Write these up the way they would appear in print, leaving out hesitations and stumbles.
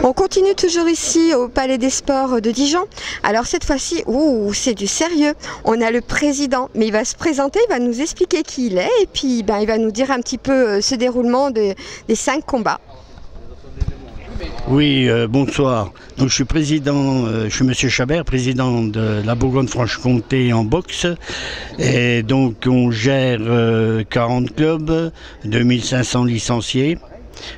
On continue toujours ici au Palais des Sports de Dijon. Alors cette fois-ci, c'est du sérieux. On a le président, mais il va se présenter, il va nous expliquer qui il est et puis il va nous dire un petit peu ce déroulement des 5 combats. Oui, bonsoir. Donc, je suis président, je suis Monsieur Chabert, président de la Bourgogne-Franche-Comté en boxe. Et donc on gère 40 clubs, 2500 licenciés.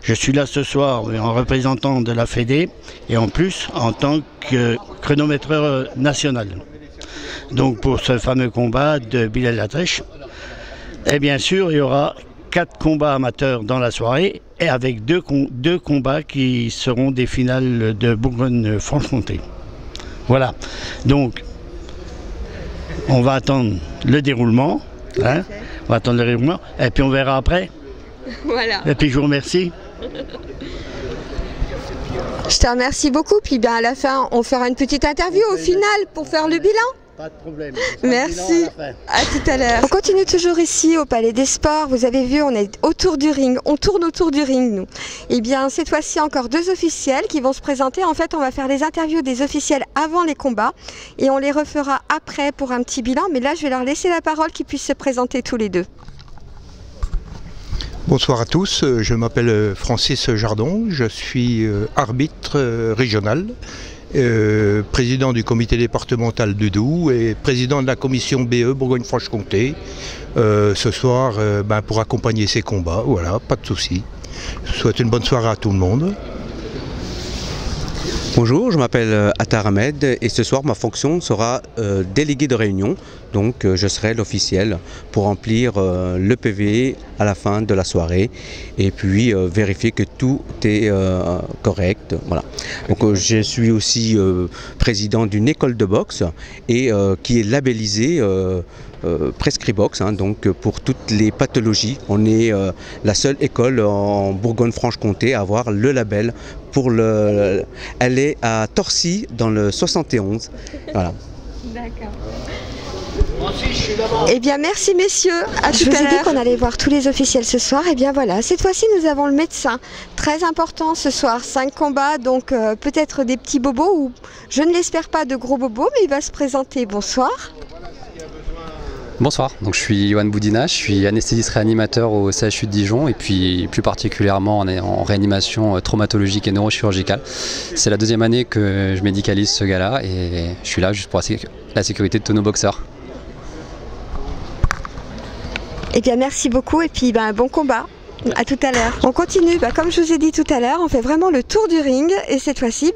Je suis là ce soir en représentant de la Fédé et en plus en tant que chronométreur national. Donc pour ce fameux combat de Bilal Latrèche. Et bien sûr, il y aura 4 combats amateurs dans la soirée et avec deux combats qui seront des finales de Bourgogne-Franche-Comté. Voilà. Donc, on va attendre le déroulement. Hein, on va attendre le déroulement et puis on verra après. Voilà. Et puis je vous remercie. Je te remercie beaucoup. Puis à la fin, on fera une petite interview au final pour faire le bilan. Pas de problème. Merci. À tout à l'heure. On continue toujours ici au Palais des Sports. Vous avez vu, on est autour du ring. On tourne autour du ring, nous. Et bien, cette fois-ci, encore 2 officiels qui vont se présenter. En fait, on va faire les interviews des officiels avant les combats et on les refera après pour un petit bilan. Mais là, je vais leur laisser la parole qu'ils puissent se présenter tous les deux. Bonsoir à tous, je m'appelle Francis Jardon, je suis arbitre régional, président du comité départemental de Doubs et président de la commission BE Bourgogne-Franche-Comté. Ce soir, pour accompagner ces combats, voilà, pas de souci. Je souhaite une bonne soirée à tout le monde. Bonjour, je m'appelle Attar Ahmed et ce soir ma fonction sera délégué de réunion, donc je serai l'officiel pour remplir le PV à la fin de la soirée et puis vérifier que tout est correct. Voilà. Donc je suis aussi président d'une école de boxe et qui est labellisée Prescribox, hein, donc pour toutes les pathologies. On est la seule école en Bourgogne-Franche-Comté à avoir le label pour le... Elle est à Torcy dans le 71. Voilà. D'accord. Eh bien merci messieurs, à tout à l'heure. Je vous ai dit qu'on allait voir tous les officiels ce soir, et bien voilà, cette fois-ci nous avons le médecin, très important ce soir, 5 combats, donc peut-être des petits bobos, ou je ne l'espère pas de gros bobos, mais il va se présenter, bonsoir. Bonsoir, donc je suis Yoann Boudina, je suis anesthésiste réanimateur au CHU de Dijon et puis plus particulièrement en réanimation traumatologique et neurochirurgicale. C'est la 2e année que je médicalise ce gars-là et je suis là juste pour la sécurité de tous nos boxeurs. Eh bien merci beaucoup et puis bon combat. À tout à l'heure. On continue, comme je vous ai dit tout à l'heure, on fait vraiment le tour du ring et cette fois-ci,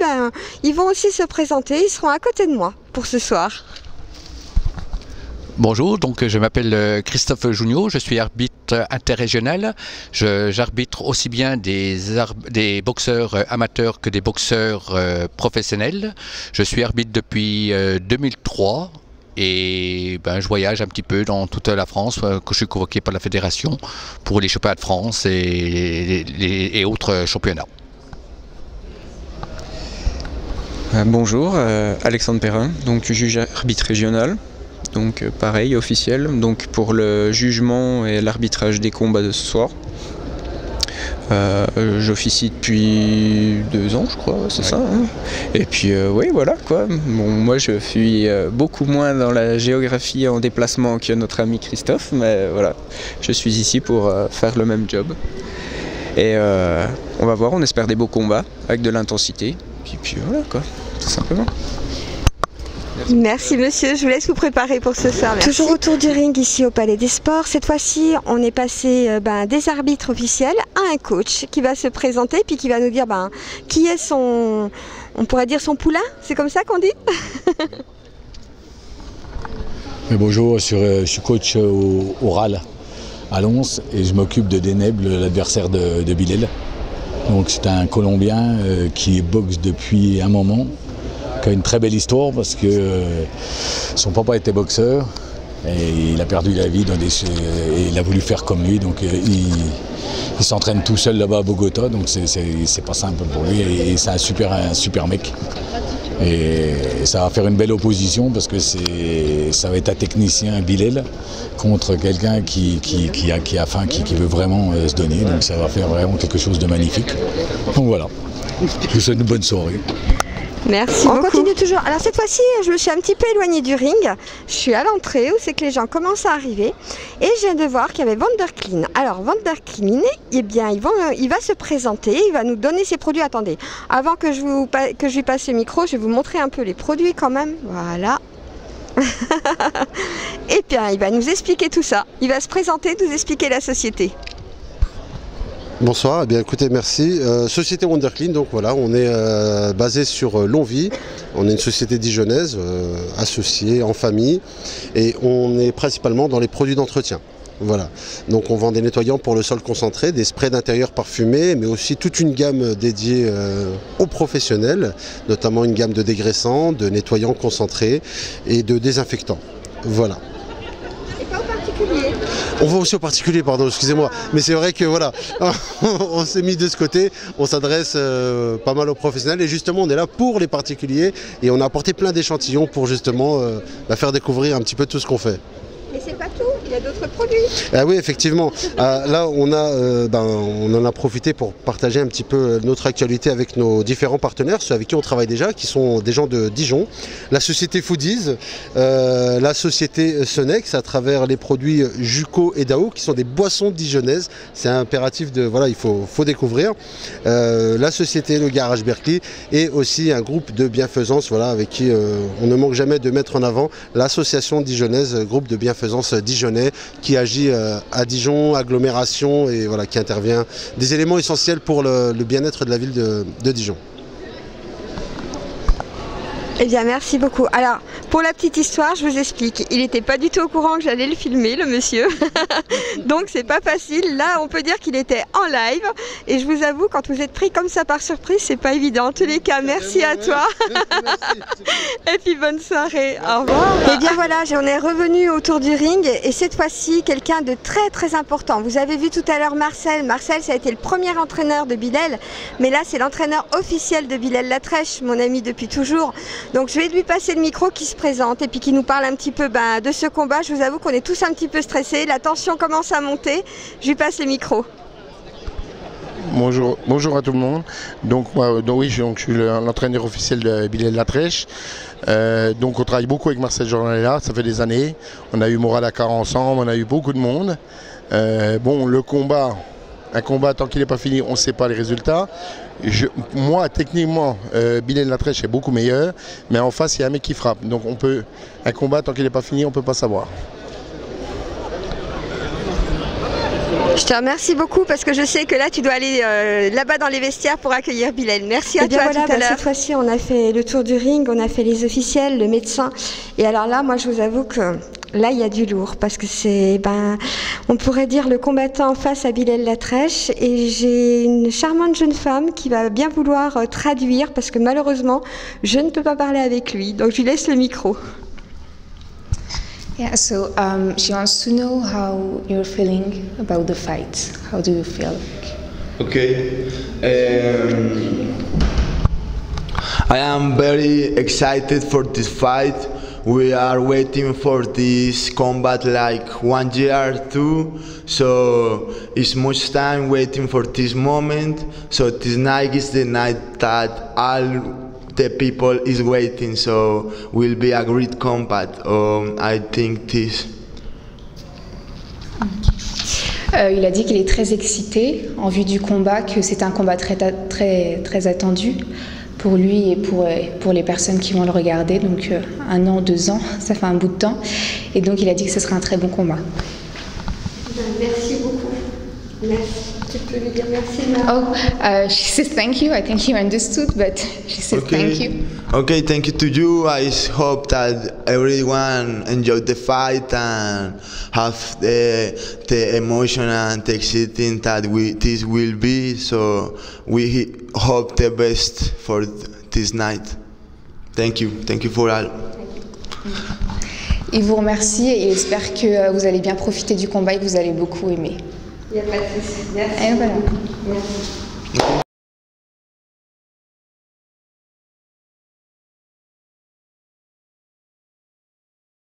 ils vont aussi se présenter, ils seront à côté de moi pour ce soir. Bonjour, donc je m'appelle Christophe Junio, je suis arbitre interrégional. J'arbitre aussi bien des boxeurs amateurs que des boxeurs professionnels. Je suis arbitre depuis 2003 et je voyage un petit peu dans toute la France, que je suis convoqué par la fédération pour les championnats de France et autres championnats. Bonjour, Alexandre Perrin, donc juge arbitre régional. Donc pareil, officiel, donc pour le jugement et l'arbitrage des combats de ce soir. J'officie depuis 2 ans je crois, c'est ça. Hein. Et puis oui voilà quoi. Bon, moi je suis beaucoup moins dans la géographie en déplacement que notre ami Christophe, mais voilà, je suis ici pour faire le même job. Et on va voir, on espère des beaux combats avec de l'intensité. Puis voilà quoi, tout simplement. Merci monsieur, je vous laisse vous préparer pour ce soir. Merci. Toujours autour du ring ici au Palais des Sports. Cette fois-ci, on est passé des arbitres officiels à un coach qui va se présenter puis qui va nous dire qui est son, on pourrait dire son poulain, c'est comme ça qu'on dit. Mais bonjour, je suis coach au RAL à Lons et je m'occupe de Deneb, l'adversaire de Bilal. Donc c'est un Colombien qui boxe depuis un moment, qui a une très belle histoire parce que son papa était boxeur et il a perdu la vie et il a voulu faire comme lui, donc il s'entraîne tout seul là-bas à Bogota, donc c'est pas simple pour lui et c'est un super mec. Et ça va faire une belle opposition parce que ça va être un technicien Bilel contre quelqu'un qui a faim, qui veut vraiment se donner. Donc ça va faire vraiment quelque chose de magnifique. Donc voilà, je vous souhaite une bonne soirée. Merci beaucoup. On continue toujours. Alors cette fois-ci, je me suis un petit peu éloignée du ring. Je suis à l'entrée où c'est que les gens commencent à arriver. Et je viens de voir qu'il y avait Vanderclean. Alors Vanderclean, eh bien, il va se présenter, il va nous donner ses produits. Attendez, avant que je lui passe le micro, je vais vous montrer un peu les produits quand même. Voilà. Et bien, il va nous expliquer tout ça. Il va se présenter, nous expliquer la société. Bonsoir, eh bien écoutez, merci. Société Vanderclean, donc voilà, on est basé sur Longwy. On est une société dijonnaise, associée en famille, et on est principalement dans les produits d'entretien. Voilà, donc on vend des nettoyants pour le sol concentré, des sprays d'intérieur parfumés, mais aussi toute une gamme dédiée aux professionnels, notamment une gamme de dégraissants, de nettoyants concentrés et de désinfectants. Voilà. On va aussi aux particuliers, pardon, excusez-moi. Mais c'est vrai que voilà, on s'est mis de ce côté, on s'adresse pas mal aux professionnels et justement on est là pour les particuliers et on a apporté plein d'échantillons pour justement faire découvrir un petit peu tout ce qu'on fait. Mais c'est pas tout, il y a d'autres produits. Ah oui, effectivement. Là, on en a profité pour partager un petit peu notre actualité avec nos différents partenaires, ceux avec qui on travaille déjà, qui sont des gens de Dijon. La société Foodies, la société Sonex, à travers les produits Juco et Dao, qui sont des boissons dijonnaises. C'est un impératif de, voilà, il faut découvrir. La société Le Garage Berkeley et aussi un groupe de bienfaisance, voilà, avec qui on ne manque jamais de mettre en avant l'association dijonnaise, groupe de bienfaisance dijonnais qui agit à Dijon, agglomération et voilà, qui intervient des éléments essentiels pour le bien-être de la ville de Dijon. Eh bien, merci beaucoup. Alors, pour la petite histoire, je vous explique. Il n'était pas du tout au courant que j'allais le filmer, le monsieur. Donc, c'est pas facile. Là, on peut dire qu'il était en live. Et je vous avoue, quand vous êtes pris comme ça par surprise, c'est pas évident. En tous les cas, merci à toi. Et puis, bonne soirée. Au revoir. Eh bien, voilà, on est revenu autour du ring. Et cette fois-ci, quelqu'un de très, très important. Vous avez vu tout à l'heure Marcel. Marcel, ça a été le premier entraîneur de Bilel. Mais là, c'est l'entraîneur officiel de Bilel Latrèche, mon ami depuis toujours. Donc je vais lui passer le micro qui se présente et puis qui nous parle un petit peu de ce combat. Je vous avoue qu'on est tous un petit peu stressés, la tension commence à monter. Je lui passe le micro. Bonjour à tout le monde. Donc oui, je suis l'entraîneur officiel de Bilel Latrèche. Donc on travaille beaucoup avec Marcel Jordanella, ça fait des années. On a eu Moral Dakar ensemble, on a eu beaucoup de monde. Bon, le combat, un combat tant qu'il n'est pas fini, on ne sait pas les résultats. Moi, techniquement, Bilel Latrèche est beaucoup meilleur, mais en face, il y a un mec qui frappe. Donc un combat, tant qu'il n'est pas fini, on ne peut pas savoir. Je te remercie beaucoup parce que je sais que là, tu dois aller là-bas dans les vestiaires pour accueillir Bilel. Merci à toi, voilà, tout à l'heure. Cette fois-ci, on a fait le tour du ring, on a fait les officiels, le médecin. Et alors là, moi, je vous avoue que là, il y a du lourd parce que c'est, on pourrait dire le combattant face à Bilel Latrèche. Et j'ai une charmante jeune femme qui va bien vouloir traduire parce que malheureusement, je ne peux pas parler avec lui. Donc, je lui laisse le micro. Yeah, so she wants to know how you're feeling about the fight. How do you feel? Okay. I am very excited for this fight. We are waiting for this combat like 1 year or 2, so it's much time waiting for this moment. So this night is the night that all the people is waiting, so will be a great combat. I think this. Il a dit qu'il est très excité en vue du combat, que c'est un combat très attendu pour lui et pour les personnes qui vont le regarder. Donc 1 an, 2 ans, ça fait un bout de temps. Et donc il a dit que ce serait un très bon combat. Merci beaucoup. Merci. Tu peux lui dire merci. She says thank you. I think you understood, but she says thank you. Okay, thank you to you. I hope that everyone enjoyed the fight and have the emotion and the exciting that this will be. So we hope the best for this night. Thank you. Thank you for all. Il vous remercie et il espère que vous allez bien profiter du combat et que vous allez beaucoup aimer. Il n'y a pas de souci. Merci. Et voilà. Merci.